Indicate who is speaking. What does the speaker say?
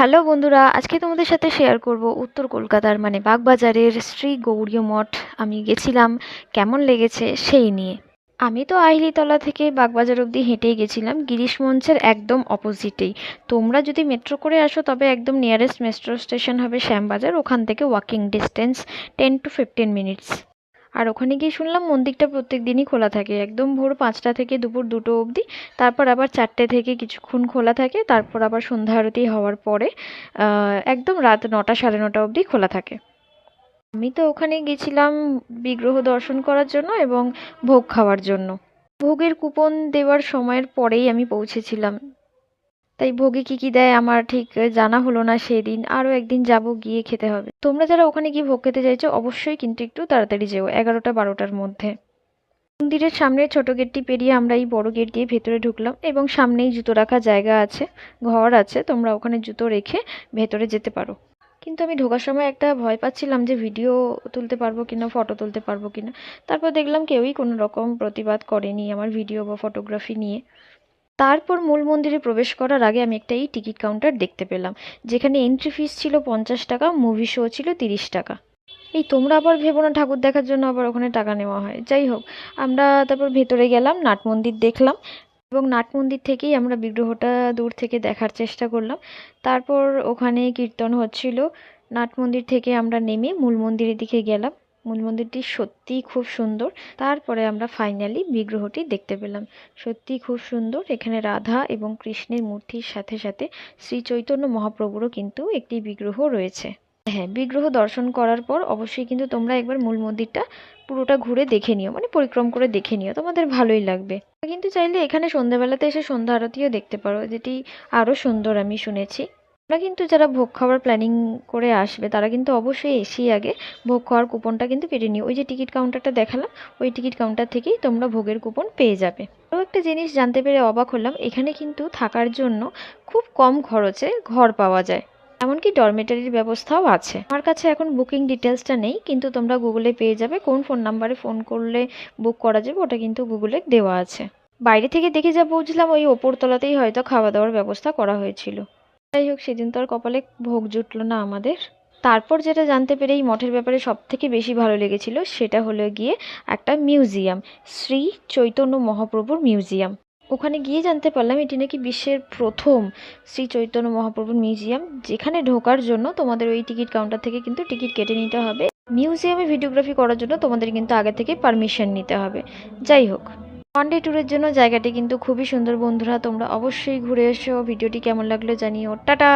Speaker 1: Hello বন্ধুরা, আজকে তোমাদের সাথে শেয়ার করব উত্তর কলকাতার মানে বাগবাজারের শ্রী গৌরীয় মঠ। আমি গেছিলাম, কেমন লেগেছে সেই নিয়ে। আমি তো আইলিতলা থেকে বাগবাজার অবধি হেঁটেই গেছিলাম, গিরিশ মঞ্চের একদম অপোজিটেই। তোমরা যদি মেট্রো করে আসো তবে একদম নিয়ারেস্ট মেট্রো স্টেশন হবে শ্যামবাজার, ওখান থেকে ওয়াকিং ডিস্টেন্স 10 to 15 মিনিটস। আর ওখানে গিয়ে শুনলাম মন্দিরটা প্রত্যেক দিনই খোলা থাকে, একদম ভোর 5টা থেকে দুপুর 2টো অবধি। তারপর আবার 4টে থেকে কিছুক্ষণ খোলা থাকে, তারপর আবার সন্ধ্যা আরতি হওয়ার পরে একদম রাত 9টা সাড়ে 9টা অবধি খোলা থাকে। আমি তো ওখানে গেছিলাম বিগ্রহ দর্শন করার জন্য এবং ভোগ খাওয়ার জন্য। ভোগের কুপন দেওয়ার সময়ের পরেই আমি পৌঁছেছিলাম, তাই ভোগে কি কি দেয় আমার ঠিক জানা হলো না সেদিন। আরও একদিন যাব, গিয়ে খেতে হবে। তোমরা যারা ওখানে গিয়ে ভোগ খেতে চাইছো অবশ্যই কিন্তু একটু তাড়াতাড়ি যেও, 11টা 12টার মধ্যে। মন্দিরের সামনের ছোট গেটটি পেরিয়ে আমরা এই বড় গেট দিয়ে ভেতরে ঢুকলাম এবং সামনেই জুতো রাখার জায়গা আছে, ঘর আছে, তোমরা ওখানে জুতো রেখে ভেতরে যেতে পারো। কিন্তু আমি ঢোকার সময় একটা ভয় পাচ্ছিলাম যে ভিডিও তুলতে পারবো কিনা, ফটো তুলতে পারবো কিনা। তারপর দেখলাম কেউই কোনো রকম প্রতিবাদ করেনি আমার ভিডিও বা ফটোগ্রাফি নিয়ে। তারপর মূল মন্দিরে প্রবেশ করার আগে আমি একটা এই টিকিট কাউন্টার দেখতে পেলাম, যেখানে এন্ট্রি ফিস ছিল 50 টাকা, মুভি শো ছিল 30 টাকা। এই তোমরা আবার ভেবো না ঠাকুর দেখার জন্য আবার ওখানে টাকা নেওয়া হয়। যাই হোক, আমরা তারপর ভেতরে গেলাম, নাট মন্দির দেখলাম এবং নাট মন্দির থেকেই আমরা বিগ্রহটা দূর থেকে দেখার চেষ্টা করলাম। তারপর ওখানে কীর্তন হচ্ছিল। নাট মন্দির থেকে আমরা নেমে মূল মন্দিরের দিকে গেলাম। মূল মন্দিরটি সত্যিই খুব সুন্দর। তারপরে আমরা ফাইনালি বিগ্রহটি দেখতে পেলাম, সত্যিই খুব সুন্দর। এখানে রাধা এবং কৃষ্ণের মূর্তির সাথে সাথে শ্রী চৈতন্য মহাপ্রভুরও কিন্তু একটি বিগ্রহ রয়েছে। হ্যাঁ, বিগ্রহ দর্শন করার পর অবশ্যই কিন্তু তোমরা একবার মূল মন্দিরটা পুরোটা ঘুরে দেখে নিও, মানে পরিক্রম করে দেখে নিও, তোমাদের ভালোই লাগবে। কিন্তু চাইলে এখানে সন্ধ্যাবেলাতে এসে সন্ধ্যা আরতিও দেখতে পারো, যেটি আরও সুন্দর আমি শুনেছি। তোমরা কিন্তু যারা ভোগ খাওয়ার প্ল্যানিং করে আসবে তারা কিন্তু অবশ্যই এসেই আগে ভোগ খাওয়ার কুপনটা কিন্তু কেটে নিও। ওই যে টিকিট কাউন্টারটা দেখালাম, ওই টিকিট কাউন্টার থেকেই তোমরা ভোগের কুপন পেয়ে যাবে। আরও একটা জিনিস জানতে পেরে অবাক হলাম, এখানে কিন্তু থাকার জন্য খুব কম খরচে ঘর পাওয়া যায়, এমনকি ডরমেটারির ব্যবস্থাও আছে। আমার কাছে এখন বুকিং ডিটেলসটা নেই, কিন্তু তোমরা গুগলে পেয়ে যাবে, কোন ফোন নাম্বারে ফোন করলে বুক করা যাবে ওটা কিন্তু গুগলে দেওয়া আছে। বাইরে থেকে দেখে যা বুঝলাম ওই ওপরতলাতেই হয়তো খাওয়া দাওয়ার ব্যবস্থা করা হয়েছিল। যাই হোক, সেদিন তো আর কপালে ভোগ জুটলো না আমাদের। তারপর যেটা জানতে পেরে এই মঠের ব্যাপারে সব থেকে বেশি ভালো লেগেছিল সেটা হলো গিয়ে একটা মিউজিয়াম, শ্রী চৈতন্য মহাপ্রভুর মিউজিয়াম। ওখানে গিয়ে জানতে পারলাম এটি নাকি বিশ্বের প্রথম শ্রী চৈতন্য মহাপ্রভুর মিউজিয়াম, যেখানে ঢোকার জন্য তোমাদের ওই টিকিট কাউন্টার থেকে কিন্তু টিকিট কেটে নিতে হবে। মিউজিয়ামে ভিডিওগ্রাফি করার জন্য তোমাদের কিন্তু আগে থেকে পারমিশন নিতে হবে। যাই হোক, ওয়ান ডে ট্যুরের জন্য জায়গাটি কিন্তু খুবই সুন্দর বন্ধুরা, তোমরা অবশ্যই ঘুরে এসো। ভিডিওটি কেমন লাগলো জানিও। টাটা।